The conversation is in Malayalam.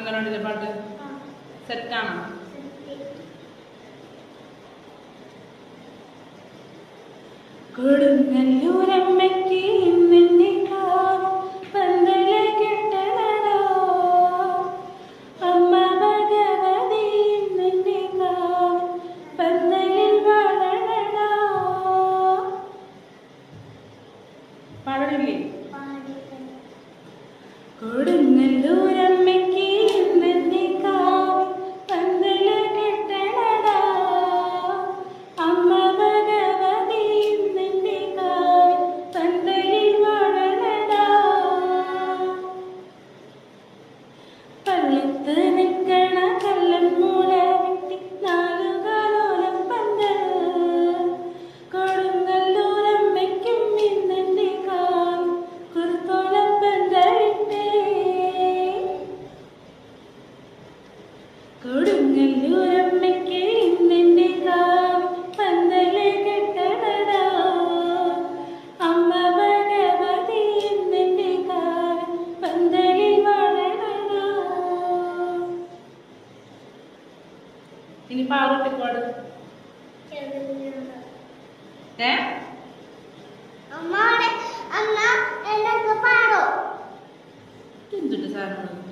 അംഗനവാടിയിലെ പാട്ട് സെറ്റാണോ? കൊടുങ്ങല്ലൂരമ്മയ്ക്ക് ഇന്നെന്നെ കാവ് പന്തല കെട്ടണടോ, അമ്മ ഭഗവതി ഇന്നെന്നെ കാവ് പന്തലിൽ വളരണടോ. പാടണില്ലേ? കൊടുങ്ങല്ലൂരമ്മയ്ക്ക് ഇന്നെന്നെ കാവ് പന്തല കെട്ടണടോ, അമ്മ ഭഗവതി ഇന്നെന്നെ കാവ് പന്തലിൽ വളരണടോ. പള്ളത്ത് നിൽക്കണ കല്ലൻ മൂല വെട്ടി നാലുകാലോലം പന്തൽ, കൊടുങ്ങല്ലൂരമ്മയ്ക്കും ഇന്നെന്നെ കാവ് കുറുത്തോലം പന്തലിട്ടേ. കൊടുങ്ങല്ലൂരമ്മയ്ക്ക് ഇന്നെന്നെ കാവ് പന്തല് കെട്ടണടോ, അമ്മ ഭഗവതി ഇന്നെന്നെ കാവ് പന്തലിൽ വളരണടോ. ഇനി പാറൂട്ടിക്കോട് എന്തുണ്ട് സാധനം?